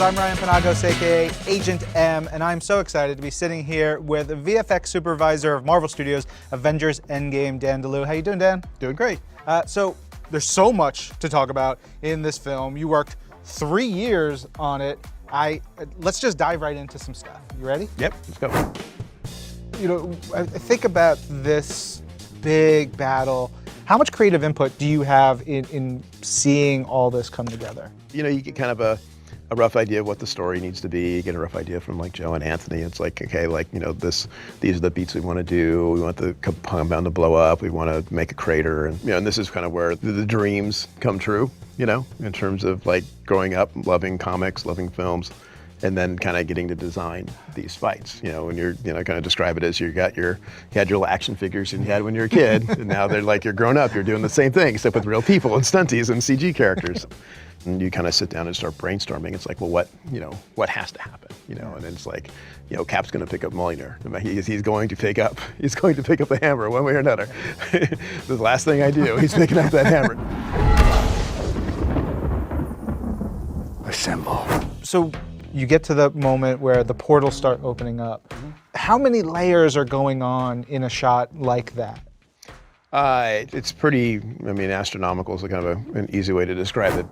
I'm Ryan Panagos, aka Agent M, and I'm so excited to be sitting here with VFX supervisor of Marvel Studios, Avengers Endgame, Dan DeLue. How you doing, Dan? Doing great. So there's so much to talk about in this film. You worked 3 years on it. Let's just dive right into some stuff. You ready? Yep, let's go. You know, I think about this big battle. How much creative input do you have in seeing all this come together? You know, you get kind of a rough idea of what the story needs to be. You get a rough idea from like Joe and Anthony. It's like, okay, like, you know, these are the beats we want to do. We want the compound to blow up. We want to make a crater. And, you know, and this is kind of where the dreams come true, you know, in terms of like growing up, loving comics, loving films, and then kind of getting to design these fights. You know, when you're, you know, kind of describe it as you had your little action figures you had when you were a kid, and now they're like, you're grown up, you're doing the same thing, except with real people and stunties and CG characters. And you kind of sit down and start brainstorming. It's like, well, what has to happen? You know, and it's like, you know, Cap's going to pick up Mjolnir. He's going to pick up the hammer one way or another. The last thing I do, he's picking up that hammer. Assemble. So you get to the moment where the portals start opening up. Mm-hmm. How many layers are going on in a shot like that? It's pretty, I mean, astronomical is kind of an easy way to describe it.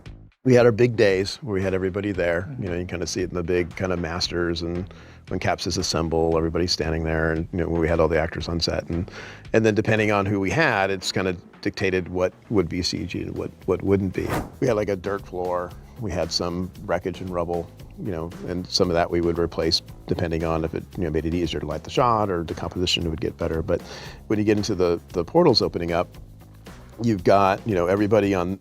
We had our big days where we had everybody there. You know, you kind of see it in the big kind of masters, and when Cap says assemble, everybody's standing there, and, you know, when we had all the actors on set. And then depending on who we had, it's kind of dictated what would be CG and what wouldn't be. We had like a dirt floor. We had some wreckage and rubble, you know, and some of that we would replace depending on if it, you know, made it easier to light the shot or the composition would get better. But when you get into the portals opening up, you've got, you know, everybody on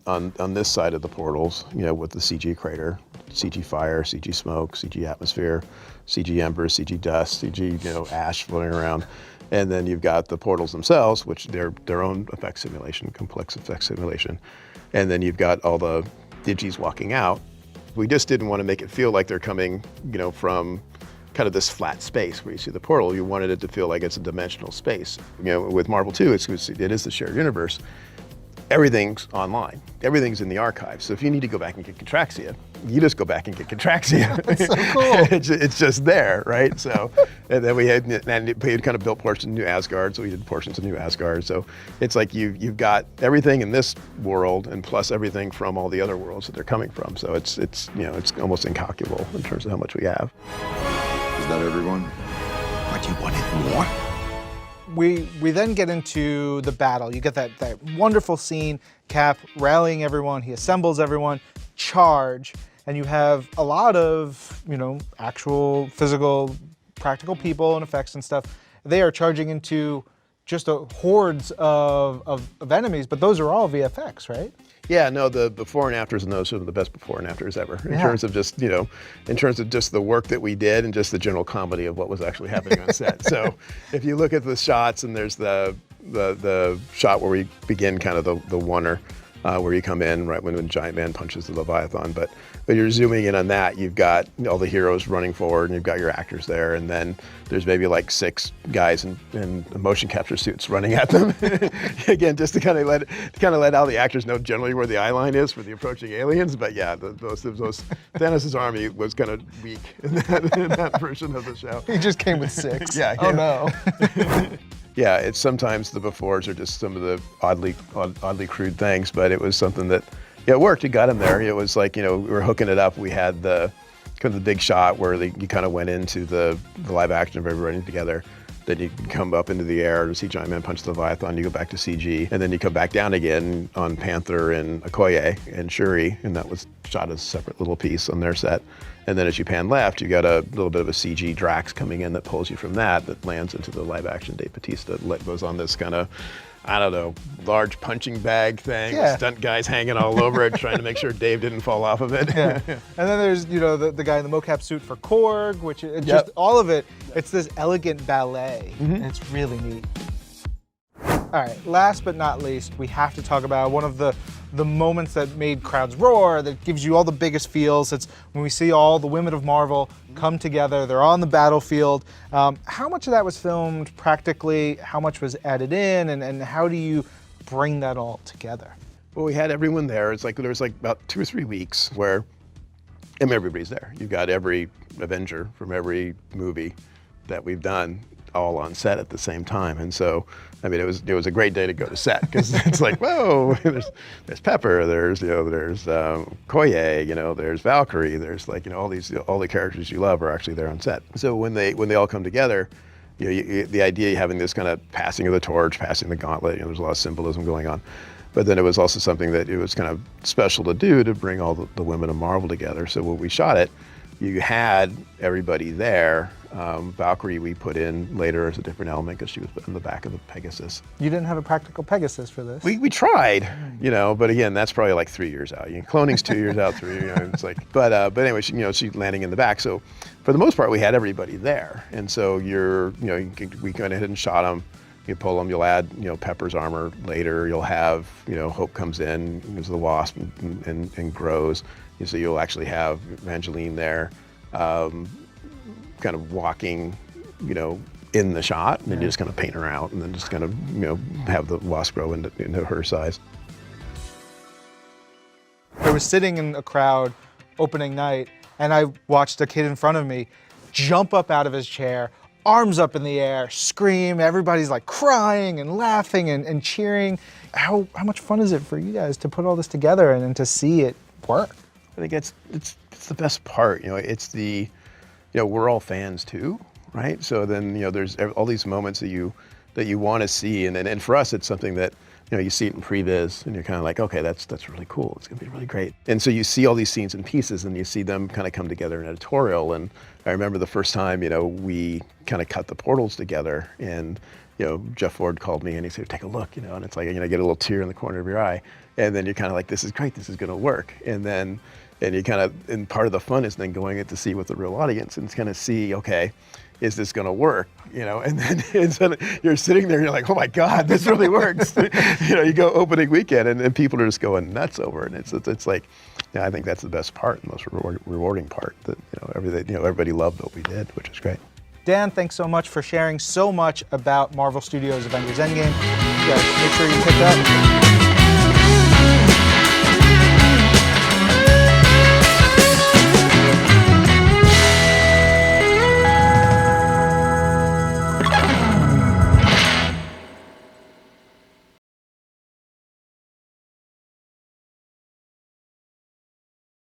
this side of the portals, you know, with the CG crater, CG fire, CG smoke, CG atmosphere, CG embers, CG dust, CG, you know, ash floating around. And then you've got the portals themselves, which they're their own effect simulation, complex effect simulation. And then you've got all the digis walking out. We just didn't want to make it feel like they're coming, you know, from kind of this flat space where you see the portal. You wanted it to feel like it's a dimensional space. You know, with Marvel 2, it is the shared universe. Everything's online. Everything's in the archive. So if you need to go back and get Contraxia, you just go back and get Contraxia. That's so cool. It's just there, right? So, and then we had kind of built portions of New Asgard, so we did portions of New Asgard. So it's like you've got everything in this world and plus everything from all the other worlds that they're coming from. So it's you know, it's almost incalculable in terms of how much we have. Is that everyone? What, you wanted more? We then get into the battle. You get that wonderful scene, Cap rallying everyone, he assembles everyone, charge, and you have a lot of, you know, actual physical, practical people and effects and stuff. They are charging into just hordes of enemies, but those are all VFX, right? Yeah, no, the before and afters in those are the best before and afters ever. In terms of just, you know, in terms of just the work that we did and just the general comedy of what was actually happening on set. So if you look at the shots, and there's the shot where we begin kind of the oneer, where you come in right when Giant Man punches the Leviathan. But when you're zooming in on that, you've got all the heroes running forward, and you've got your actors there, and then there's maybe like 6 guys in motion capture suits running at them. Again, just to kind of let all the actors know generally where the eye line is for the approaching aliens. But yeah, those Thanos' army was kind of weak in that version of the show. He just came with 6. Yeah. Oh no. Yeah, it's sometimes the befores are just some of the oddly crude things, but it was something that, yeah, it worked. It got him there. It was like, you know, we were hooking it up. We had the kind of the big shot where you kind of went into the live action of everybody together. Then you come up into the air to see Giant Man punch the Leviathan. You go back to CG, and then you come back down again on Panther and Okoye and Shuri, and that was shot as a separate little piece on their set. And then as you pan left, you got a little bit of a CG Drax coming in that pulls you from that lands into the live action Dave Bautista that goes on this kind of, I don't know, large punching bag thing. Yeah. Stunt guys hanging all over it, trying to make sure Dave didn't fall off of it. Yeah. And then there's, you know, the guy in the mocap suit for Korg, which is just all of it. It's this elegant ballet, and it's really neat. All right, last but not least, we have to talk about one of the moments that made crowds roar, that gives you all the biggest feels. It's when we see all the women of Marvel come together, they're on the battlefield. How much of that was filmed practically? How much was added in? And how do you bring that all together? Well, we had everyone there. It's like there was like about 2 or 3 weeks where And everybody's there. You've got every Avenger from every movie that we've done all on set at the same time. And so, I mean, it was a great day to go to set because it's like, whoa, there's Pepper, there's Koye, there's Valkyrie, there's like, all these, all the characters you love are actually there on set. So when they all come together, the idea of having this kind of passing of the torch, passing the gauntlet, there's a lot of symbolism going on. But then it was also something that it was kind of special to do to bring all the women of Marvel together. So when we shot it, you had everybody there. Valkyrie we put in later as a different element because she was in the back of the Pegasus. You didn't have a practical Pegasus for this. We tried, but again, that's probably like 3 years out. Cloning's 2 years out, 3 years. It's like, but anyway, she's landing in the back. So for the most part, we had everybody there, and so we went ahead and shot them. You pull them, you'll add, Pepper's armor later. You'll have, Hope comes in as the Wasp and grows. So you'll actually have Evangeline there, kind of walking, in the shot, and then you just kind of paint her out, and then just kind of, have the Wasp grow into her size. I was sitting in a crowd opening night, and I watched a kid in front of me jump up out of his chair, arms up in the air, scream. Everybody's like crying and laughing and cheering. How much fun is it for you guys to put all this together and to see it work? I think it's the best part. It's the, we're all fans too, right? So then there's all these moments that you want to see, and for us it's something that you see it in previs, and you're kind of like, okay, that's really cool. It's gonna be really great. And so you see all these scenes and pieces, and you see them kind of come together in editorial. And I remember the first time, we kind of cut the portals together, and Jeff Ford called me and he said, take a look, and it's like, get a little tear in the corner of your eye, and then you're kind of like, this is great, this is gonna work. And you kind of, and part of the fun is then going to see with the real audience and kind of see, okay, is this gonna work? And then you're sitting there and you're like, oh my God, this really works. You go opening weekend and people are just going nuts over it. And it's like, I think that's the best part, the most rewarding part, that everybody loved what we did, which is great. Dan, thanks so much for sharing so much about Marvel Studios' Avengers Endgame. Make sure you hit that.